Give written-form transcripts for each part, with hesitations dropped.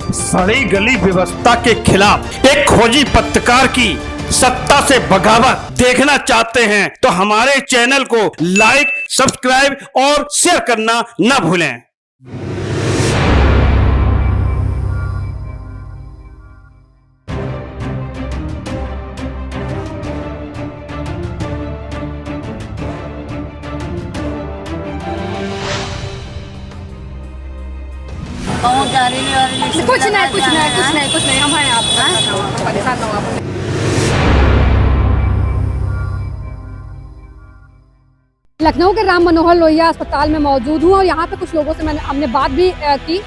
सड़ी गली व्यवस्था के खिलाफ एक खोजी पत्रकार की सत्ता से बगावत देखना चाहते हैं तो हमारे चैनल को लाइक, सब्सक्राइब और शेयर करना न भूलें। कुछ नहीं हम हैं आपको परेशान हो आप। लखनऊ के राम मनोहर लोहिया अस्पताल में मौजूद हूँ और यहाँ पे कुछ लोगों से हमने बात भी की।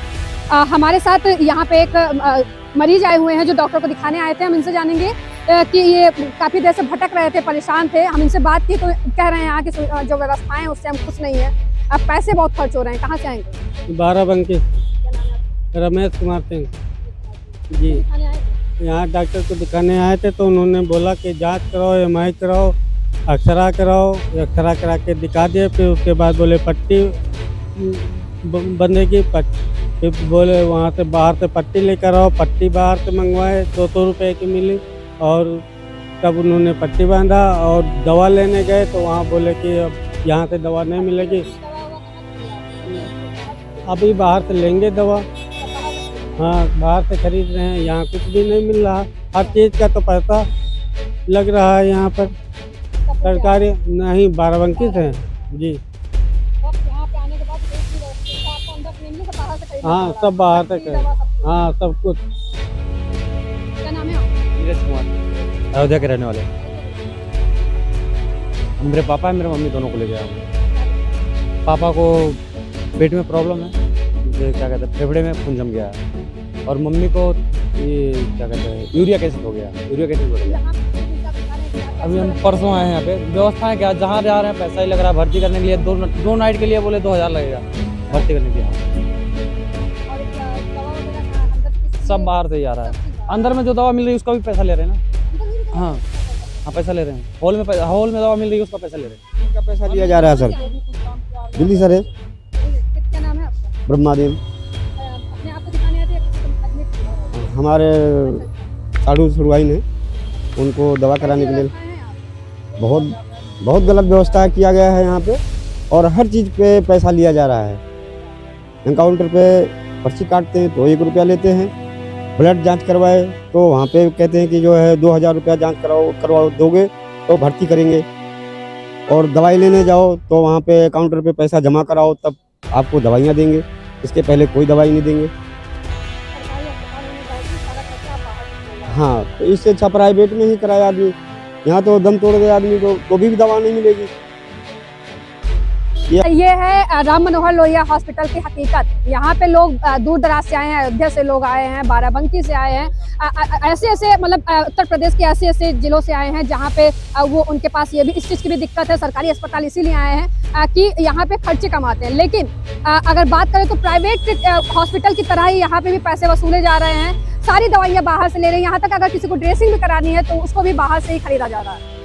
हमारे साथ यहाँ पे एक मरीज आए हुए हैं जो डॉक्टर को दिखाने आए थे। हम इनसे जानेंगे कि ये काफ़ी देर से भटक रहे थे, परेशान थे। हम इनसे बात की तो कह रहे हैं यहाँ की जो व्यवस्थाएं हैं उससे हम खुश नहीं है। अब पैसे बहुत खर्च हो रहे हैं, कहाँ से आएंगे? बाराबंकी रमेश कुमार सिंह जी। यहाँ डॉक्टर को दिखाने आए थे तो उन्होंने बोला कि जांच कराओ, एमआई कराओ, एक्सरा कराओ। एक्सरा करा के दिखा दिए। फिर उसके बाद बोले पट्टी बंधेगी। फिर बोले वहाँ से बाहर से पट्टी लेकर आओ। पट्टी बाहर से मंगवाए, 200 रुपये की मिली। और तब उन्होंने पट्टी बांधा और दवा लेने गए तो वहाँ बोले कि अब यहाँ से दवा नहीं मिलेगी, अभी बाहर से लेंगे दवा। हाँ, बाहर से खरीद रहे हैं, यहाँ कुछ भी नहीं मिल रहा। हर चीज़ का तो पैसा लग रहा है यहाँ पर। सरकारी नहीं, बाराबंकी से हैं जी। हाँ, सब बाहर से करें। हाँ, सब कुछ। क्या नाम है? नीरज कुमार, अयोध्या के रहने वाले। मेरे पापा है, मेरे मम्मी दोनों को ले गया हूँ। पापा को पेट में प्रॉब्लम है, जैसे क्या कहते हैं फेफड़े में खून जम गया है। और मम्मी को ये क्या कहते हैं यूरिक एसिड हो गया। यूरिक एसिड हो गया। अभी हम परसों आए हैं यहाँ पे। व्यवस्था है क्या, जहाँ जा रहे हैं पैसा ही लग रहा है भर्ती करने के लिए। दो नाइट के लिए बोले 2000 लगेगा भर्ती करने के लिए। सब बाहर से ही आ रहा है। अंदर में जो दवा मिल रही है उसका भी पैसा ले रहे हैं ना। हाँ हाँ, पैसा ले रहे हैं। हॉल में दवा मिल रही है उसका पैसा ले रहे हैं। उनका पैसा लिया जा रहा है सर। दिल्ली सर है। क्या नाम है आपका? ब्रह्मादेव। अपने आप को दिखाने आए थे या किसी को एडमिट किया? हमारे साधु सुरवाइन है, उनको दवा कराने के लिए। बहुत गलत व्यवस्था किया गया है यहाँ पे और हर चीज़ पे पैसा लिया जा रहा है। एनकाउंटर पे पर्ची काटते हैं तो 1 रुपया लेते हैं। ब्लड जांच करवाए तो वहाँ पे कहते हैं कि जो है 2000 रुपया जांच करवाओ दोगे तो भर्ती करेंगे। और दवाई लेने जाओ तो वहाँ पे काउंटर पे पैसा जमा कराओ तब आपको दवाइयाँ देंगे, इसके पहले कोई दवाई नहीं देंगे। हाँ, तो इससे अच्छा प्राइवेट में ही कराया आदमी। यहाँ तो दम तोड़ गया आदमी को भी दवा नहीं मिलेगी। ये है राम मनोहर लोहिया हॉस्पिटल की हकीकत। यहाँ पे लोग दूर दराज से आए हैं, अयोध्या से लोग आए हैं, बाराबंकी से आए हैं। ऐसे मतलब उत्तर प्रदेश के ऐसे जिलों से आए हैं जहाँ पे वो उनके पास ये भी इस चीज़ की भी दिक्कत है। सरकारी अस्पताल इसीलिए आए हैं कि यहाँ पे खर्चे कमाते हैं। लेकिन अगर बात करें तो प्राइवेट हॉस्पिटल की तरह ही यहाँ पे भी पैसे वसूले जा रहे हैं। सारी दवाइयाँ बाहर से ले रहे हैं। यहाँ तक अगर किसी को ड्रेसिंग भी करानी है तो उसको भी बाहर से ही खरीदा जा रहा है।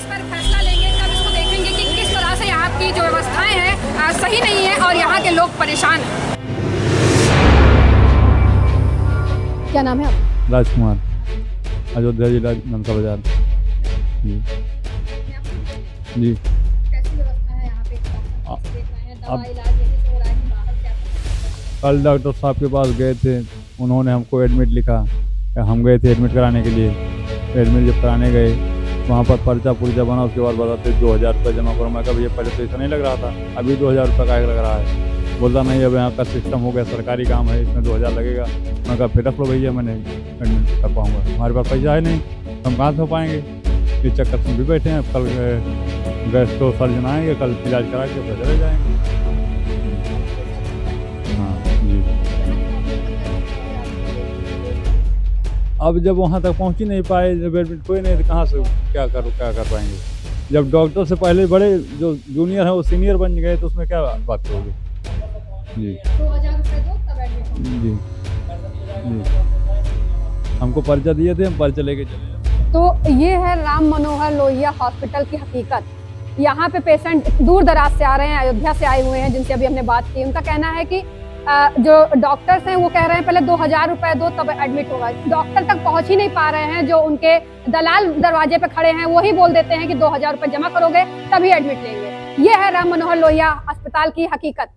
फैसला लेंगे, कब इसको देखेंगे कि किस तरह से यहाँ की जो व्यवस्थाएं हैं सही नहीं है और यहाँ के लोग परेशान हैं। क्या नाम है आपका? राजकुमार, अयोध्या जिला नमसा बाजार जी। जी, कैसी व्यवस्था है यहाँ पे? देख रहे हैं दवा इलाज यहीं से हो रहा है कि बाहर क्या? कल डॉक्टर साहब के पास गए थे, उन्होंने हमको एडमिट लिखा। हम गए थे एडमिट कराने के लिए। एडमिट जब कराने गए वहाँ पर पर्चा पुर्चा बना, उसके बाद बताते 2000 रुपये जमा करो। मैं कहा भैया पहले तो ऐसा नहीं लग रहा था, अभी 2000 रुपये का लग रहा है। बोलता नहीं, अब यहाँ का सिस्टम हो गया, सरकारी काम है, इसमें 2000 लगेगा। मैं कहा फिर रख लो भैया, मैं नहीं एडमिट कर पाऊँगा, हमारे पास पैसा है नहीं, हम कहाँ से हो पाएंगे। इस चक्कर से भी बैठे हैं। कल गैस तो सर्जन आएंगे, कल इलाज करा के फिर चले जाएंगे। हाँ जी। अब जब वहाँ तक पहुँच ही नहीं पाए, जब एडमिट कोई नहीं तो कहाँ से क्या कर पाएंगे। जब डॉक्टर से पहले बड़े जो जूनियर हैं वो सीनियर बन गए तो उसमें क्या बात होगी जी। 2000 रुपये दो तब एडमिट हो। जी जी, हमको पर्चा दिए थे, हम पर्चा लेके चले। तो ये है राम मनोहर लोहिया हॉस्पिटल की हकीकत। यहाँ पे पेशेंट दूर दराज से आ रहे हैं, अयोध्या से आए हुए हैं जिनसे अभी हमने बात की। उनका कहना है कि जो डॉक्टर्स हैं वो कह रहे हैं पहले 2000 रुपए दो तब एडमिट होगा। डॉक्टर तक पहुंच ही नहीं पा रहे हैं, जो उनके दलाल दरवाजे पे खड़े हैं वही बोल देते हैं कि 2000 रुपए जमा करोगे तभी एडमिट लेंगे। ये है राम मनोहर लोहिया अस्पताल की हकीकत।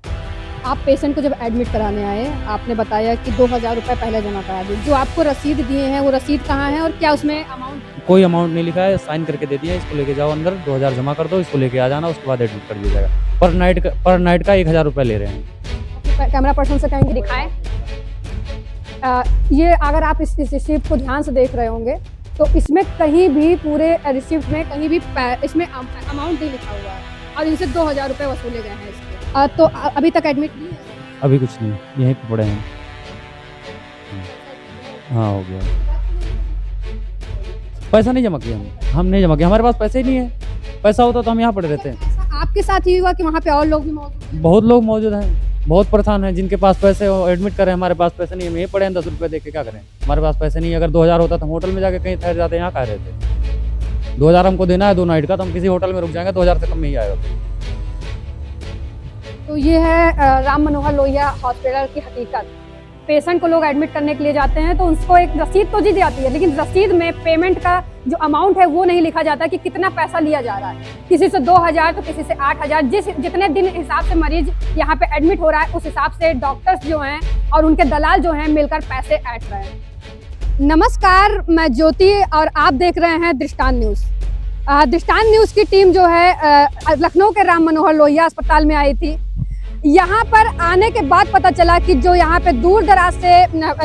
आप पेशेंट को जब एडमिट कराने आए, आपने बताया कि 2000 रुपए पहले जमा करा दी। जो आपको रसीद दिए हैं वो रसीद कहाँ है और क्या उसमें अमाउंट? कोई अमाउंट नहीं लिखा है, साइन करके दे दिया, इसको लेके जाओ अंदर, 2000 जमा कर दो, इसको लेके आ जाना, उसके बाद एडमिट कर दिया जाएगा। पर नाइट का 1000 रुपये ले रहे हैं। कैमरा पर्सन से कहेंगे दिखाएं। ये अगर आप इस रिसिप्ट को ध्यान से देख रहे होंगे तो इसमें कहीं भी पूरे रिसिप्ट में कहीं भी इसमें अमाउंट नहीं लिखा हुआ है और इनसे 2000 रुपये वसूले गए हैं इसके। तो अभी तक एडमिट नहीं है? अभी कुछ नहीं, यहीं पे पड़े हैं। हाँ हो गया। पैसा नहीं जमा किया हम नहीं जमा किया, हमारे पास पैसे ही नहीं है। पैसा होता तो हम यहाँ पड़े रहते हैं। आपके साथ ही हुआ कि वहाँ पे और लोग भी मौजूद हैं? बहुत लोग मौजूद हैं, बहुत परेशान हैं, जिनके पास पैसे हो एडमिट करें, हमारे पास पैसे नहीं है, हम यहीं पड़े हैं, 10 रुपये दे के क्या करें। हमारे पास पैसे नहीं है। अगर 2000 होता तो हम होटल में जाके कहीं ठहर जाते, यहाँ कह रहे थे। 2000 हमको देना है 2 नाइट का, तो हम किसी होटल में रुक जाएंगे, 2000 से कम में ही आएगा। तो ये है राम मनोहर लोहिया हॉस्पिटल की हकीकत। पेशेंट को लोग एडमिट करने के लिए जाते हैं तो उसको एक रसीद तो दी जाती है, लेकिन रसीद में पेमेंट का जो अमाउंट है वो नहीं लिखा जाता कि कितना पैसा लिया जा रहा है। किसी से 2000 तो किसी से 8000, जितने दिन हिसाब से मरीज यहाँ पे एडमिट हो रहा है उस हिसाब से डॉक्टर्स जो हैं और उनके दलाल जो हैं मिलकर पैसे ऐंठ रहे हैं। नमस्कार, मैं ज्योति और आप देख रहे हैं दृष्टांत न्यूज़। दृष्टांत न्यूज़ की टीम जो है लखनऊ के राम मनोहर लोहिया अस्पताल में आई थी। यहाँ पर आने के बाद पता चला कि जो यहाँ पे दूर दराज से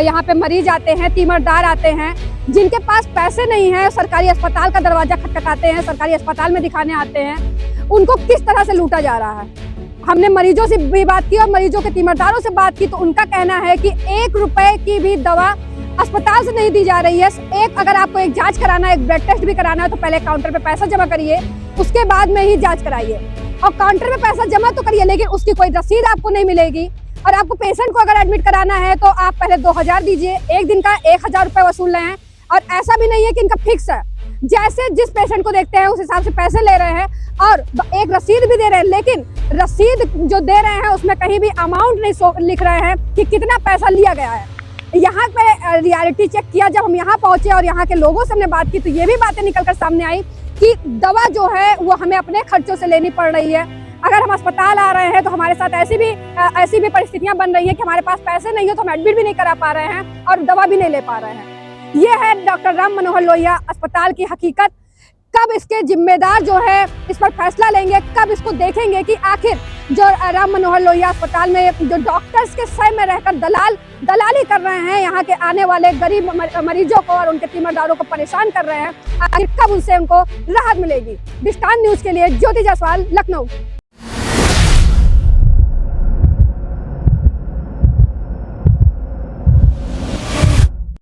यहाँ पे मरीज आते हैं, तीमरदार आते हैं, जिनके पास पैसे नहीं है, सरकारी अस्पताल का दरवाजा खटखटाते हैं, सरकारी अस्पताल में दिखाने आते हैं, उनको किस तरह से लूटा जा रहा है। हमने मरीजों से भी बात की और मरीजों के तीमरदारों से बात की तो उनका कहना है कि 1 रुपए की भी दवा अस्पताल से नहीं दी जा रही है। अगर आपको एक जांच कराना है, एक ब्लड टेस्ट भी कराना है तो पहले काउंटर पे पैसा जमा करिए, उसके बाद में ही जांच कराइए। और काउंटर में पैसा जमा तो करिए लेकिन उसकी कोई रसीद आपको नहीं मिलेगी। और आपको पेशेंट को अगर एडमिट कराना है तो आप पहले 2000 दीजिए, एक दिन का 1000 रुपये वसूल रहे हैं। और ऐसा भी नहीं है कि इनका फिक्स है, जैसे जिस पेशेंट को देखते हैं उस हिसाब से पैसे ले रहे हैं और एक रसीद भी दे रहे हैं, लेकिन रसीद जो दे रहे हैं उसमें कहीं भी अमाउंट नहीं लिख रहे हैं कि कितना पैसा लिया गया है। यहाँ पे रियलिटी चेक किया, जब हम यहाँ पहुंचे और यहाँ के लोगों से हमने बात की तो ये भी बातें निकलकर सामने आई कि दवा जो है वो हमें अपने खर्चों से लेनी पड़ रही है। अगर हम अस्पताल आ रहे हैं तो हमारे साथ ऐसी भी परिस्थितियां बन रही है कि हमारे पास पैसे नहीं हो तो हम एडमिट भी नहीं करा पा रहे हैं और दवा भी नहीं ले पा रहे हैं। ये है डॉक्टर राम मनोहर लोहिया अस्पताल की हकीकत। कब इसके जिम्मेदार जो है इस पर फैसला लेंगे, कब इसको देखेंगे कि आखिर जो राम मनोहर लोहिया अस्पताल में जो डॉक्टर्स के सह में रहकर दलाली कर रहे हैं, यहाँ के आने वाले गरीब मरीजों को और उनके तीमरदारों को परेशान कर रहे हैं, आखिर कब उनसे उनको राहत मिलेगी। दृष्टांत न्यूज़ के लिए ज्योति जायसवाल, लखनऊ।